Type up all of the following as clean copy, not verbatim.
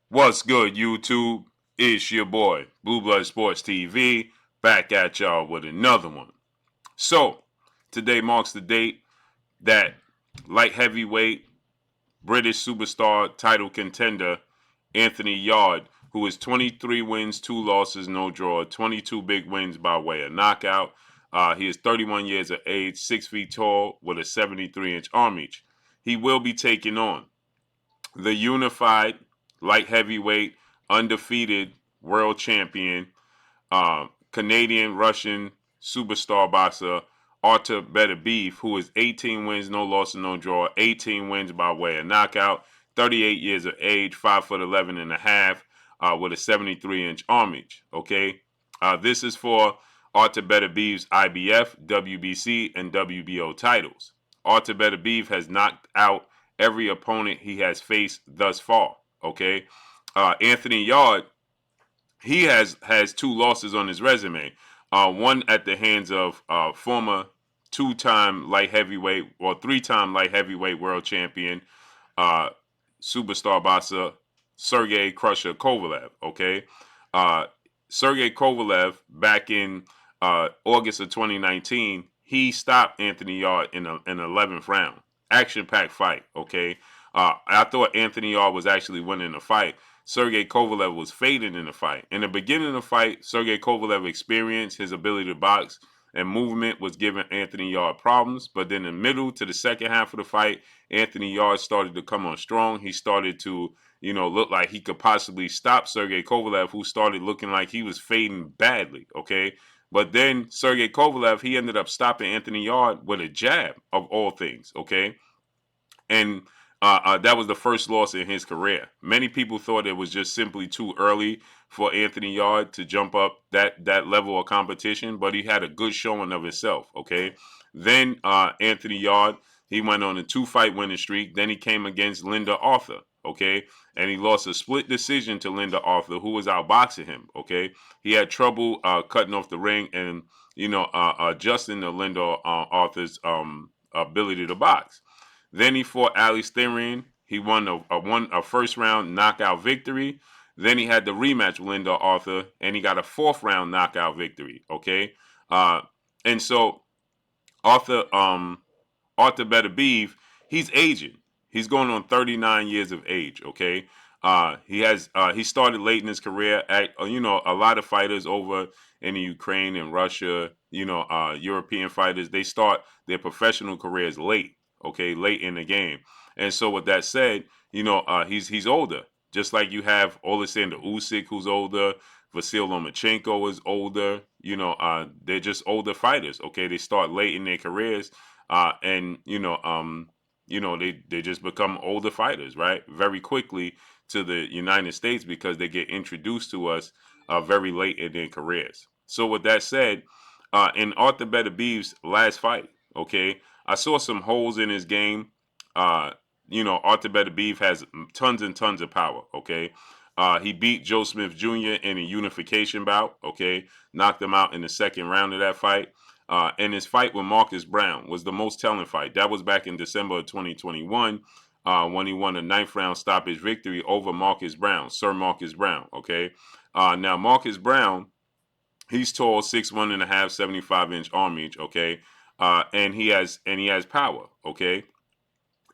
What's good, YouTube? It's your boy, Blue Blood Sports TV, back at y'all with another one. So, today marks the date that light heavyweight British superstar title contender Anthony Yarde, who is 23 wins, 2 losses, no draw, 22 big wins by way of knockout. He is 31 years of age, 6 feet tall, with a 73-inch arm reach. He will be taking on the unified light heavyweight undefeated world champion, Canadian Russian superstar boxer Artur Beterbiev, who is 18 wins, no loss, and no draw, 18 wins by way of knockout, 38 years of age, 5'11" and a half, with a 73-inch arm reach. Okay, this is for Artur Beterbiev's IBF, WBC, and WBO titles. Artur Beterbiev has knocked out every opponent he has faced thus far. Okay, Anthony Yarde, he has 2 losses on his resume. One at the hands of former 2-time light heavyweight or 3-time light heavyweight world champion, uh, superstar boxer Sergey Crusher Kovalev. Okay, uh, Sergey Kovalev back in August of 2019, he stopped Anthony Yarde in an 11th round, action-packed fight. Okay, I thought Anthony Yarde was actually winning the fight. Sergey Kovalev was faded in the fight. In the beginning of the fight, Sergey Kovalev experienced his ability to box and movement was giving Anthony Yarde problems. But then in the middle to the second half of the fight, Anthony Yarde started to come on strong. He started to, look like he could possibly stop Sergey Kovalev, who started looking like he was fading badly. Okay. But then Sergey Kovalev, he ended up stopping Anthony Yarde with a jab of all things. Okay. And that was the first loss in his career. Many people thought it was just simply too early for Anthony Yarde to jump up that level of competition, but he had a good showing of himself. Okay, then Anthony Yarde, he went on a 2-fight winning streak. Then he came against Linda Arthur. Okay, and he lost a split decision to Linda Arthur, who was outboxing him. Okay, he had trouble cutting off the ring and adjusting to Linda Arthur's ability to box. Then he fought Alex Therian. He won a first round knockout victory. Then he had the rematch with Linda Arthur, and he got a 4th round knockout victory. Okay, uh, and so Arthur Arthur Beterbiev, he's aging. He's going on 39 years of age. Okay, he started late in his career. At a lot of fighters over in the Ukraine and Russia, European fighters, they start their professional careers late. Okay, late in the game. And so with that said, he's older. Just like you have Oleksandr Usyk, who's older. Vasil Lomachenko is older. They're just older fighters. Okay, they start late in their careers, and they just become older fighters, right? Very quickly to the United States because they get introduced to us very late in their careers. So with that said, in Arthur Beterbiev's last fight, okay, I saw some holes in his game. Uh, Arthur Beterbiev has tons and tons of power. Okay, he beat Joe Smith Jr. in a unification bout. Okay, knocked him out in the 2nd round of that fight. And his fight with Marcus Brown was the most telling fight. That was back in December of 2021 when he won a 9th round stoppage victory over Marcus Brown, Sir Marcus Brown. Okay, now Marcus Brown, he's tall, 6'1" and a half, 75-inch arm reach. Okay, and he has power. Okay,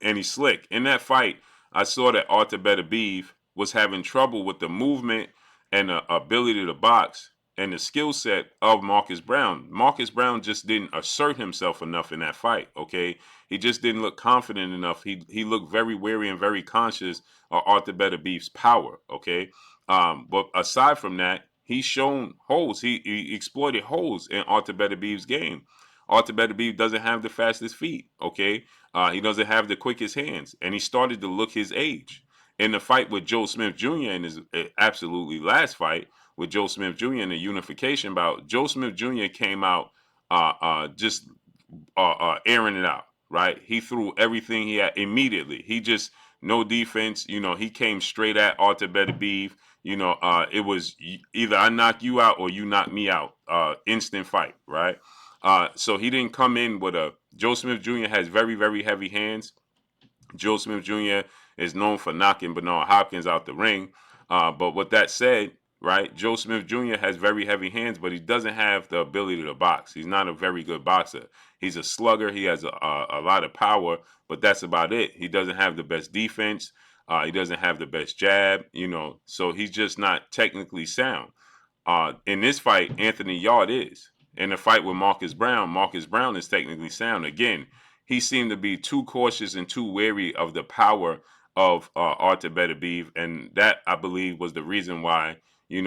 and he's slick. In that fight, I saw that Artur Beterbiev was having trouble with the movement and the ability to box and the skill set of Marcus Brown. Marcus Brown just didn't assert himself enough in that fight. Okay, he just didn't look confident enough. He looked very wary and very conscious of Artur Beterbiev's power. Okay, but aside from that, he's shown holes. He exploited holes in Artur Beterbiev's game. Artur Beterbiev doesn't have the fastest feet. Okay, he doesn't have the quickest hands, and he started to look his age. In the fight with Joe Smith Jr. in his absolutely last fight with Joe Smith Jr. in the unification bout, Joe Smith Jr. came out just airing it out. Right, he threw everything he had immediately. He just no defense. He came straight at Artur Beterbiev. It was either I knock you out or you knock me out. Instant fight, right? So he didn't come in with a. Joe Smith Jr. has very, very heavy hands. Joe Smith Jr. is known for knocking Bernard Hopkins out the ring. But with that said, right, Joe Smith Jr. has very heavy hands, but he doesn't have the ability to box. He's not a very good boxer. He's a slugger. He has a lot of power, but that's about it. He doesn't have the best defense. He doesn't have the best jab, so he's just not technically sound. In this fight, Anthony Yarde is. In the fight with Marcus Brown is technically sound. Again, he seemed to be too cautious and too wary of the power of Artur Beterbiev, and that, I believe, was the reason why he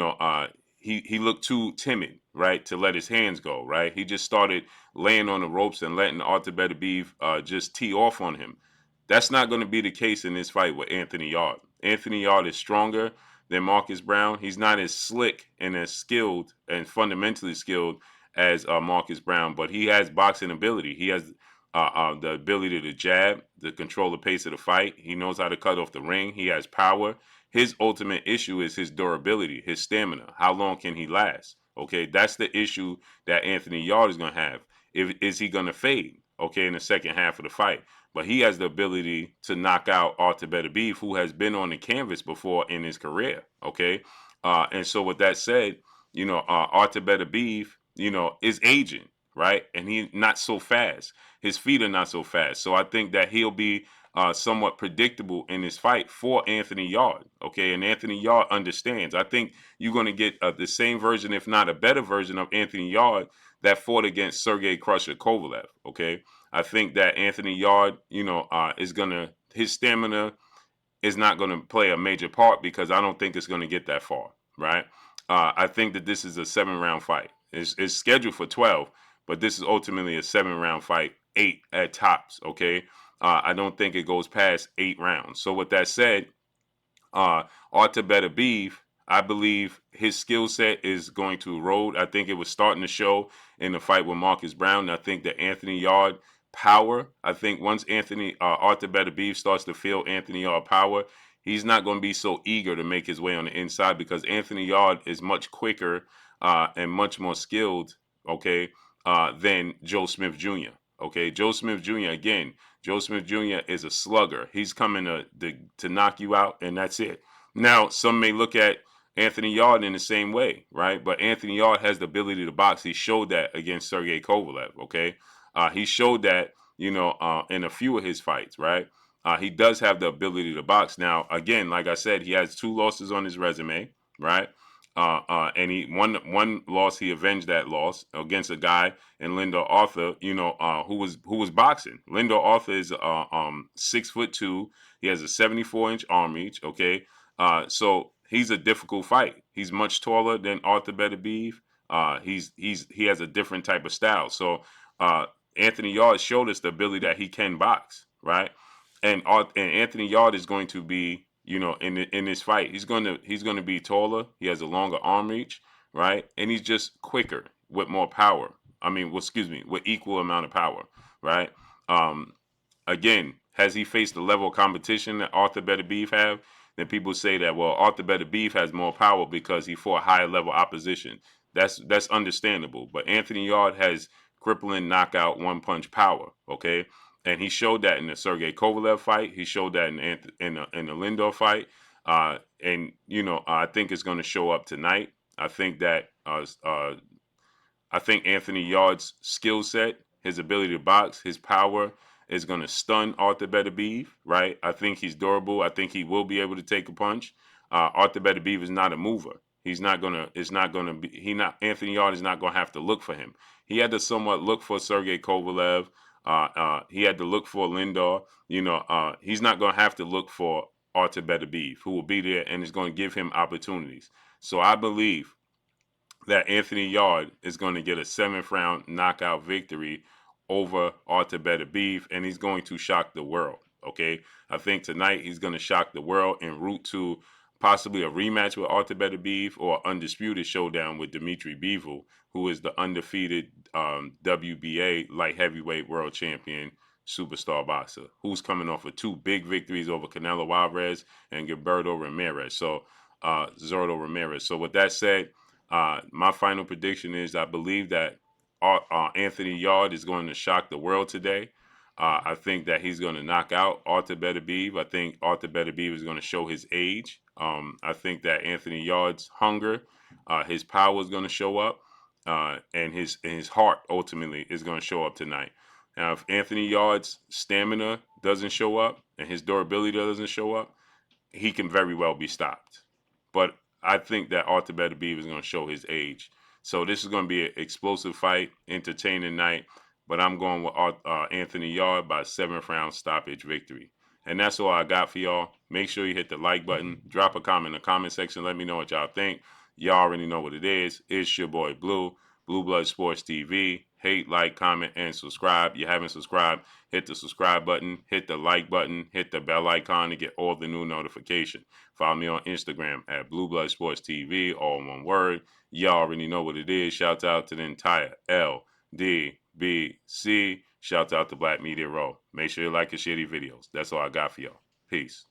looked too timid, right, to let his hands go, right. He just started laying on the ropes and letting Artur Beterbiev just tee off on him. That's not going to be the case in this fight with Anthony Yarde. Anthony Yarde is stronger than Marcus Brown. He's not as slick and as skilled and fundamentally skilled as Marcus Brown, but he has boxing ability. He has the ability to jab, to control the pace of the fight. He knows how to cut off the ring. He has power. His ultimate issue is his durability, his stamina. How long can he last? Okay, that's the issue that Anthony Yarde is going to have. Is he going to fade, okay, in the second half of the fight? But he has the ability to knock out Artur Beterbiev, who has been on the canvas before in his career, okay? And so with that said, Artur Beterbiev, is aging, right? And he's not so fast. His feet are not so fast. So I think that he'll be somewhat predictable in this fight for Anthony Yarde, okay? And Anthony Yarde understands. I think you're going to get the same version, if not a better version, of Anthony Yarde that fought against Sergey Crusher Kovalev, okay? I think that Anthony Yarde, his stamina is not going to play a major part because I don't think it's going to get that far, right? I think that this is a 7-round fight. It's scheduled for 12, but this is ultimately a 7-round fight, 8 at tops, okay? I don't think it goes past 8 rounds. So with that said, Artur Beterbiev, I believe his skill set is going to erode. I think it was starting to show in the fight with Marcus Brown. I think that Anthony Yarde power, I think once Artur Beterbiev starts to feel Anthony Yarde power, he's not going to be so eager to make his way on the inside because Anthony Yarde is much quicker and much more skilled, okay, than Joe Smith Jr., okay? Joe Smith Jr., again, Joe Smith Jr. is a slugger. He's coming to knock you out, and that's it. Now, some may look at Anthony Yarde in the same way, right? But Anthony Yarde has the ability to box. He showed that against Sergey Kovalev, okay? He showed that, in a few of his fights, right? He does have the ability to box. Now, again, like I said, he has 2 losses on his resume, right? And he one loss, he avenged that loss against a guy in Lyndon Arthur, who was boxing. Lyndon Arthur is 6'2". He has a 74-inch arm reach. Okay, so he's a difficult fight. He's much taller than Artur Beterbiev. He has a different type of style. So Anthony Yarde showed us the ability that he can box, right? And Anthony Yarde is going to be, in this fight, he's going to be taller. He has a longer arm reach, right? And he's just quicker with more power. With equal amount of power, right? Again, has he faced the level of competition that Artur Beterbiev have? Then people say that, well, Artur Beterbiev has more power because he fought higher level opposition. That's understandable. But Anthony Yarde has crippling knockout one punch power. Okay. And he showed that in the Sergey Kovalev fight. He showed that in the Lindor fight. I think it's going to show up tonight. I think that I think Anthony Yarde's skill set, his ability to box, his power is going to stun Artur Beterbiev. Right? I think he's durable. I think he will be able to take a punch. Artur Beterbiev is not a mover. He's not gonna. It's not gonna be. Anthony Yarde is not gonna have to look for him. He had to somewhat look for Sergey Kovalev. He had to look for Lindor. He's not going to have to look for Artur Beterbiev, who will be there and is going to give him opportunities. So I believe that Anthony Yarde is going to get a 7th-round knockout victory over Artur Beterbiev, and he's going to shock the world. Okay, I think tonight he's going to shock the world en route to possibly a rematch with Artur Beterbiev or undisputed showdown with Dmitry Bivol, who is the undefeated WBA light heavyweight world champion superstar boxer, who's coming off of 2 big victories over Canelo Alvarez and Gilberto Ramirez. So Zurdo Ramirez. So with that said, my final prediction is I believe that Anthony Yarde is going to shock the world today. I think that he's going to knock out Artur Beterbiev. I think Artur Beterbiev is going to show his age. I think that Anthony Yarde's hunger, his power is going to show up, and his heart ultimately is going to show up tonight. Now, if Anthony Yarde's stamina doesn't show up and his durability doesn't show up, he can very well be stopped. But I think that Artur Beterbiev is going to show his age. So this is going to be an explosive fight, entertaining night. But I'm going with Anthony Yarde by 7th round stoppage victory. And that's all I got for y'all. Make sure you hit the like button. Drop a comment in the comment section. Let me know what y'all think. Y'all already know what it is. It's your boy Blue, Blue Blood Sports TV. Hate, like, comment, and subscribe. You haven't subscribed, hit the subscribe button, hit the like button, hit the bell icon to get all the new notifications. Follow me on Instagram at Blue Blood Sports TV, all one word. Y'all already know what it is. Shout out to the entire LDBC. Shout out to Black Media Row. Make sure you like and share these videos. That's all I got for y'all. Peace.